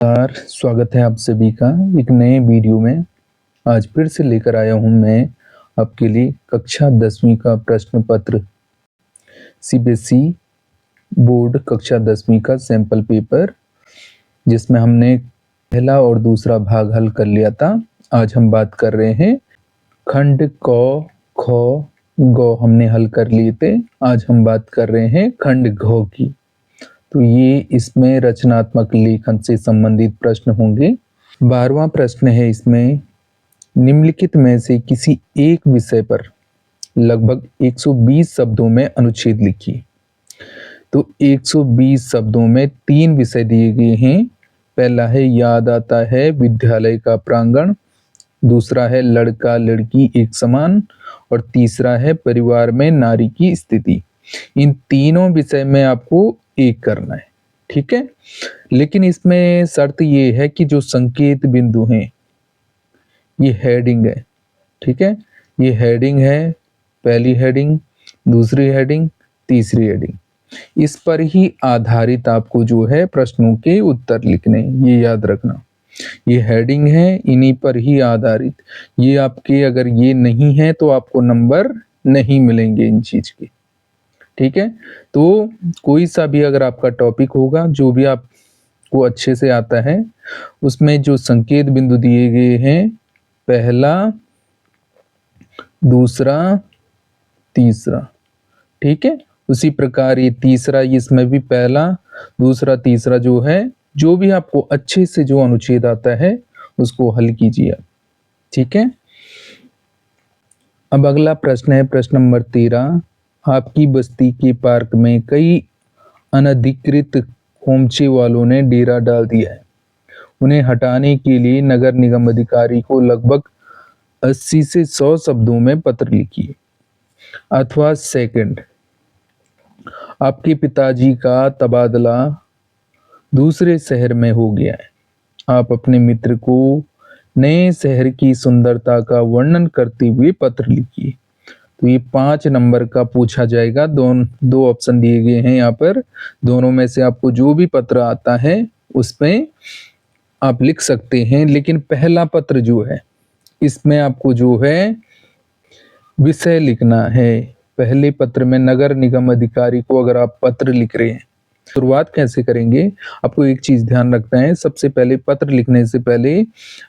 स्वागत है आप सभी का एक नए वीडियो में। आज फिर से लेकर आया हूं मैं आपके लिए कक्षा 10वीं का प्रश्न पत्र सीबीएसई बोर्ड कक्षा 10वीं का सैंपल पेपर, जिसमें हमने पहला और दूसरा भाग हल कर लिया था। आज हम बात कर रहे हैं खंड क ख ग हमने हल कर लिए थे। आज हम बात कर रहे हैं खंड घ की। तो ये इसमें रचनात्मक लेखन से संबंधित प्रश्न होंगे। 12वां प्रश्न है इसमें, निम्नलिखित में से किसी एक विषय पर लगभग 120 शब्दों में अनुच्छेद लिखिए। तो 120 शब्दों में 3 विषय दिए गए हैं। पहला है याद आता है विद्यालय का प्रांगण, दूसरा है लड़का लड़की एक समान, और तीसरा है परिवार में नारी की स्थिति। इन तीनों विषय में आपको एक करना है, ठीक है। लेकिन इसमें शर्त ये है कि जो संकेत बिंदु हैं, ये हेडिंग है, ठीक है। ये हेडिंग है, पहली हेडिंग, दूसरी हेडिंग, तीसरी हेडिंग। इस पर ही आधारित आपको जो है प्रश्नों के उत्तर लिखने, ये याद रखना। ये हेडिंग है, इन्हीं पर ही आधारित। ये आपके अगर ये नहीं है तो आपको नंबर नहीं मिलेंगे इन चीज के, ठीक है। तो कोई सा भी अगर आपका टॉपिक होगा, जो भी आपको अच्छे से आता है, उसमें जो संकेत बिंदु दिए गए हैं, पहला, दूसरा, तीसरा, ठीक है। उसी प्रकार ये तीसरा, इसमें भी पहला, दूसरा, तीसरा जो है, जो भी आपको अच्छे से जो अनुच्छेद आता है उसको हल कीजिए, ठीक है। अब अगला प्रश्न है प्रश्न नंबर 13। आपकी बस्ती के पार्क में कई अनधिकृत खोमचे वालों ने डेरा डाल दिया है। उन्हें हटाने के लिए नगर निगम अधिकारी को लगभग 80 से 100 शब्दों में पत्र लिखिए। अथवा सेकंड, आपके पिताजी का तबादला दूसरे शहर में हो गया है। आप अपने मित्र को नए शहर की सुंदरता का वर्णन करते हुए पत्र लिखिए। तो ये 5 नंबर का पूछा जाएगा। दो ऑप्शन दिए गए हैं यहाँ पर, दोनों में से आपको जो भी पत्र आता है उसमें आप लिख सकते हैं। लेकिन पहला पत्र जो है, इसमें आपको जो है विषय लिखना है। पहले पत्र में नगर निगम अधिकारी को अगर आप पत्र लिख रहे हैं, शुरुआत कैसे करेंगे, आपको एक चीज ध्यान रखना है। सबसे पहले पत्र लिखने से पहले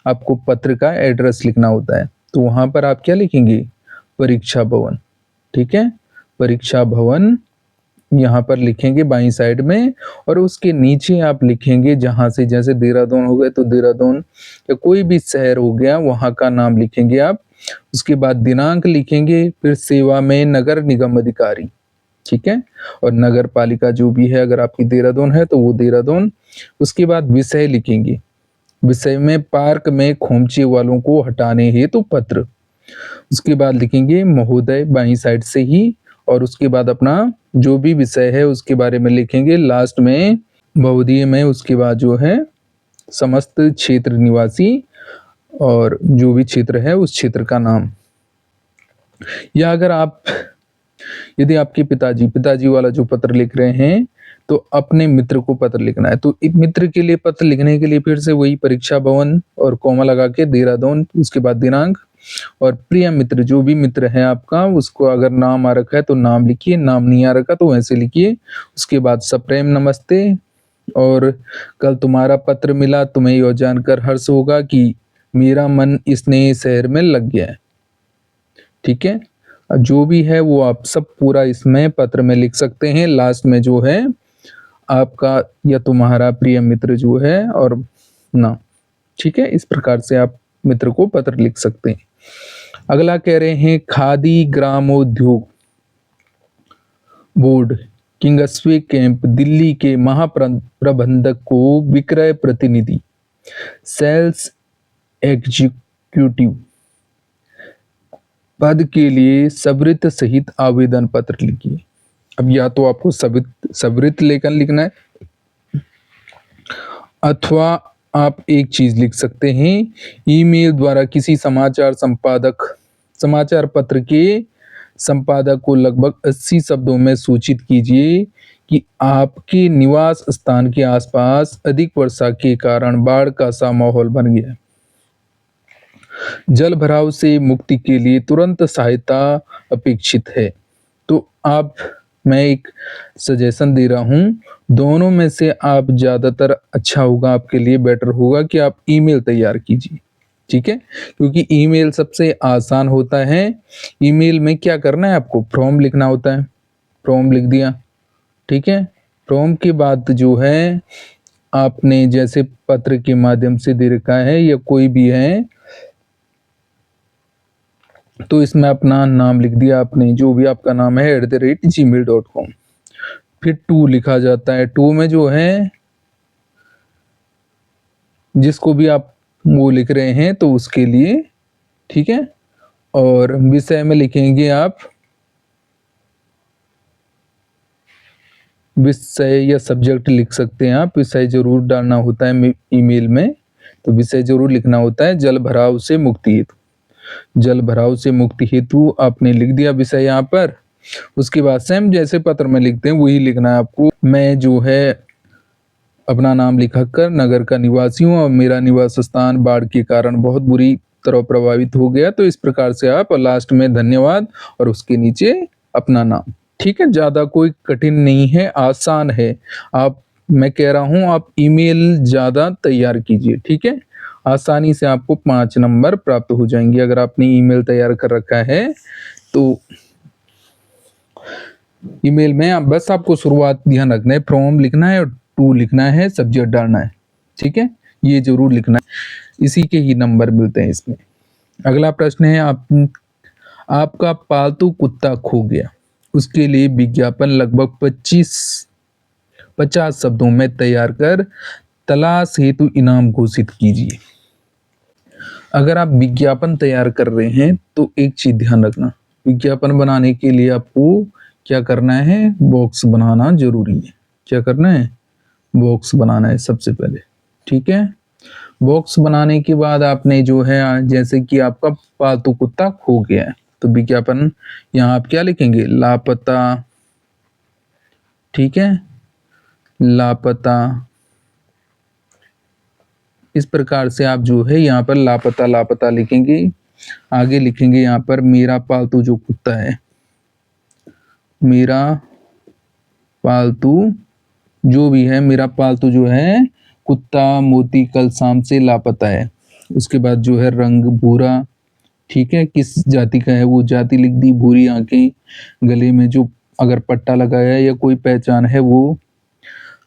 आपको पत्र का एड्रेस लिखना होता है। तो वहां पर आप क्या लिखेंगे, परीक्षा भवन, ठीक है। परीक्षा भवन यहाँ पर लिखेंगे बाईं साइड में, और उसके नीचे आप लिखेंगे जहां से, जैसे देहरादून हो गए तो देहरादून, या कोई भी शहर हो गया वहां का नाम लिखेंगे आप। उसके बाद दिनांक लिखेंगे, फिर सेवा में नगर निगम अधिकारी, ठीक है। और नगर पालिका जो भी है, अगर आपकी देहरादून है तो वो देहरादून। उसके बाद विषय लिखेंगे, विषय में पार्क में खोमचे वालों को हटाने हेतु पत्र। उसके बाद लिखेंगे महोदय बाईं साइड से ही, और उसके बाद अपना जो भी विषय है उसके बारे में लिखेंगे। लास्ट में बहुधीय में उसके बाद जो है समस्त क्षेत्र निवासी, और जो भी क्षेत्र है उस क्षेत्र का नाम। या अगर आप, यदि आपके पिताजी वाला जो पत्र लिख रहे हैं, तो अपने मित्र को पत्र लिखना है। तो एक मित्र के लिए पत्र लिखने के लिए फिर से वही परीक्षा भवन और कोमा लगा के देहरादून, उसके बाद दिनांक, और प्रिय मित्र, जो भी मित्र है आपका, उसको अगर नाम आ रखा है तो नाम लिखिए, नाम नहीं आ रखा तो वैसे लिखिए। उसके बाद सप्रेम नमस्ते, और कल तुम्हारा पत्र मिला, तुम्हें यह जानकर हर्ष होगा कि मेरा मन इस नए शहर में लग गया है, ठीक है। जो भी है वो आप सब पूरा इसमें पत्र में लिख सकते हैं। लास्ट में जो है आपका या तुम्हारा प्रिय मित्र जो है और ना, ठीक है। इस प्रकार से आप मित्र को पत्र लिख सकते हैं। अगला कह रहे हैं, खादी ग्रामोद्योग बोर्ड किंगस्वे कैंप दिल्ली के महाप्रबंधक को विक्रय प्रतिनिधि, सेल्स एग्जीक्यूटिव पद के लिए सवृत्त सहित आवेदन पत्र लिखिए। अब या तो आपको सवृत्त लेखन लिखना है, अथवा आप एक चीज लिख सकते हैं, ईमेल द्वारा किसी समाचार पत्र के संपादक को लगभग 80 शब्दों में सूचित कीजिए कि आपके निवास स्थान के आसपास अधिक वर्षा के कारण बाढ़ का सा माहौल बन गया है। जल भराव से मुक्ति के लिए तुरंत सहायता अपेक्षित है। तो मैं एक सजेशन दे रहा हूँ, दोनों में से आप ज़्यादातर अच्छा होगा, आपके लिए बेटर होगा कि आप ईमेल तैयार कीजिए। ठीक है, क्योंकि ईमेल सबसे आसान होता है। ईमेल में क्या करना है, आपको फॉर्म लिखना होता है। फॉर्म लिख दिया, ठीक है। फॉर्म के बाद जो है आपने जैसे पत्र के माध्यम से दे रखा है या कोई भी है, तो इसमें अपना नाम लिख दिया आपने, जो भी आपका नाम है @gmail.com। फिर टू लिखा जाता है। टू में जो है जिसको भी आप वो लिख रहे हैं तो उसके लिए, ठीक है। और विषय में लिखेंगे आप विषय या सब्जेक्ट लिख सकते हैं आप। विषय जरूर डालना होता है ईमेल में, तो विषय जरूर लिखना होता है जल भराव से मुक्ति हेतु। जल भराव से मुक्ति हेतु आपने लिख दिया विषय यहाँ पर। उसके बाद सेम जैसे पत्र में लिखते हैं वही लिखना है आपको। मैं जो है अपना नाम लिखकर नगर का निवासी हूँ और मेरा निवास स्थान बाढ़ के कारण बहुत बुरी तरह प्रभावित हो गया। तो इस प्रकार से आप लास्ट में धन्यवाद और उसके नीचे अपना नाम। ठीक है, ज्यादा कोई कठिन नहीं है, आसान है। मैं कह रहा हूँ आप ईमेल ज्यादा तैयार कीजिए, ठीक है। आसानी से आपको 5 नंबर प्राप्त हो जाएंगे अगर आपने ईमेल तैयार कर रखा है तो। ईमेल में बस आपको शुरुआत ध्यान रखना है, फ्रॉम लिखना है और टू लिखना है, सब्जेक्ट डालना है, ठीक है। ये जरूर लिखना है, इसी के ही नंबर मिलते हैं इसमें। अगला प्रश्न है, आपका पालतू कुत्ता खो गया, उसके लिए विज्ञापन लगभग 50 शब्दों में तैयार कर तलाश हेतु इनाम घोषित कीजिए। अगर आप विज्ञापन तैयार कर रहे हैं तो एक चीज ध्यान रखना, विज्ञापन बनाने के लिए आपको क्या करना है, बॉक्स बनाना जरूरी है। क्या करना है, बॉक्स बनाना है सबसे पहले, ठीक है। बॉक्स बनाने के बाद आपने जो है, जैसे कि आपका पालतू कुत्ता खो गया है, तो विज्ञापन यहाँ आप क्या लिखेंगे, लापता, ठीक है, लापता। इस प्रकार से आप जो है यहाँ पर लापता लापता लिखेंगे। आगे लिखेंगे यहाँ पर मेरा पालतू जो कुत्ता है, मेरा पालतू जो भी है, मेरा पालतू जो है कुत्ता मोती कल शाम से लापता है। उसके बाद जो है रंग भूरा, ठीक है, किस जाति का है वो जाति लिख दी, भूरी आंखें, गले में जो अगर पट्टा लगाया है या कोई पहचान है वो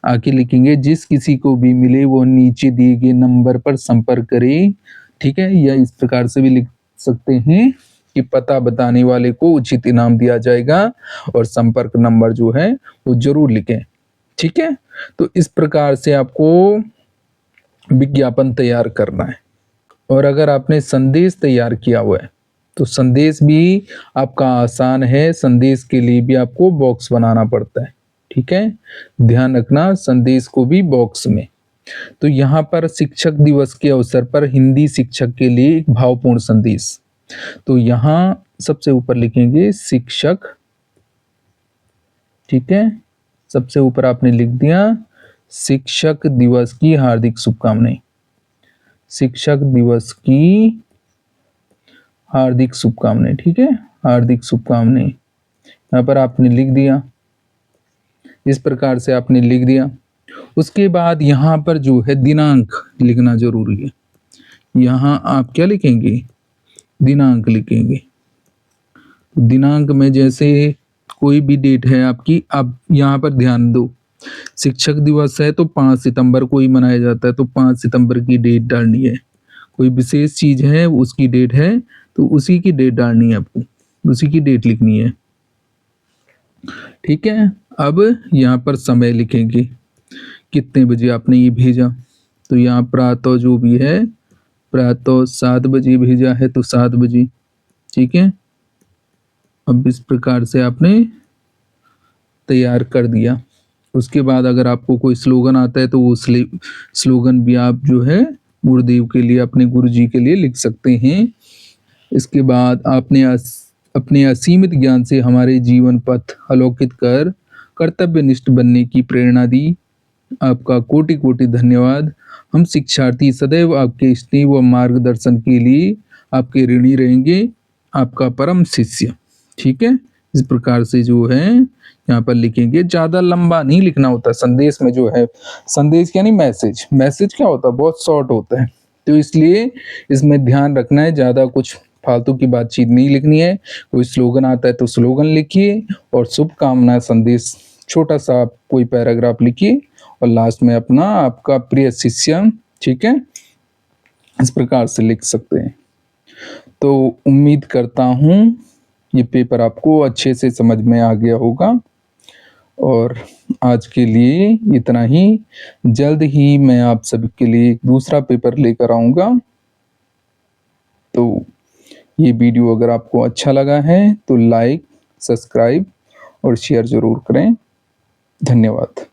आके लिखेंगे। जिस किसी को भी मिले वो नीचे दिए गए नंबर पर संपर्क करे, ठीक है। या इस प्रकार से भी लिख सकते हैं कि पता बताने वाले को उचित इनाम दिया जाएगा और संपर्क नंबर जो है वो जरूर लिखें, ठीक है। तो इस प्रकार से आपको विज्ञापन तैयार करना है। और अगर आपने संदेश तैयार किया हुआ है तो संदेश भी आपका आसान है, संदेश के लिए भी आपको बॉक्स बनाना पड़ता है, ठीक है। ध्यान रखना संदेश को भी बॉक्स में। तो यहाँ पर शिक्षक दिवस के अवसर पर हिंदी शिक्षक के लिए एक भावपूर्ण संदेश, तो यहाँ सबसे ऊपर लिखेंगे शिक्षक, ठीक है। सबसे ऊपर आपने लिख दिया शिक्षक दिवस की हार्दिक शुभकामनाएं, शिक्षक दिवस की हार्दिक शुभकामनाएं, ठीक है, हार्दिक शुभकामनाएं। यहाँ पर आपने लिख दिया, इस प्रकार से आपने लिख दिया। उसके बाद यहाँ पर जो है दिनांक लिखना जरूरी है। यहाँ आप क्या लिखेंगे, दिनांक लिखेंगे। दिनांक में जैसे कोई भी डेट है आपकी, आप यहाँ पर ध्यान दो, शिक्षक दिवस है तो 5 सितंबर को ही मनाया जाता है, तो 5 सितंबर की डेट डालनी है। कोई विशेष चीज है उसकी डेट है तो उसी की डेट डालनी है आपको, उसी की डेट लिखनी है, ठीक है। अब यहाँ पर समय लिखेंगे, कितने बजे आपने ये भेजा, तो यहाँ प्रातः जो भी है, प्रातः 7 बजे भेजा है तो 7 बजे, ठीक है। अब इस प्रकार से आपने तैयार कर दिया। उसके बाद अगर आपको कोई स्लोगन आता है तो वो स्लोगन भी आप जो है गुरुदेव के लिए, अपने गुरु जी के लिए लिख सकते हैं। इसके बाद आपने अपने असीमित ज्ञान से हमारे जीवन पथ अलोकित कर कर्तव्यनिष्ठ बनने की प्रेरणा दी। आपका कोटि कोटि धन्यवाद। हम शिक्षार्थी सदैव आपके स्नेह व मार्गदर्शन के लिए आपके ऋणी रहेंगे। आपका परम शिष्य। ठीक है, इस प्रकार से जो है यहाँ पर लिखेंगे। ज्यादा लंबा नहीं लिखना होता संदेश में, जो है संदेश यानी मैसेज, मैसेज क्या होता है बहुत शॉर्ट होता है, तो इसलिए इसमें ध्यान रखना है, ज्यादा कुछ फालतू की बातचीत नहीं लिखनी है। कोई स्लोगन आता है तो स्लोगन लिखिए, और शुभकामना संदेश छोटा सा आप कोई पैराग्राफ लिखिए, और लास्ट में अपना आपका प्रिय शिष्य। ठीक है, इस प्रकार से लिख सकते हैं। तो उम्मीद करता हूँ ये पेपर आपको अच्छे से समझ में आ गया होगा, और आज के लिए इतना ही। जल्द ही मैं आप सभी के लिए एक दूसरा पेपर लेकर आऊँगा। तो ये वीडियो अगर आपको अच्छा लगा है तो लाइक, सब्सक्राइब और शेयर ज़रूर करें। धन्यवाद।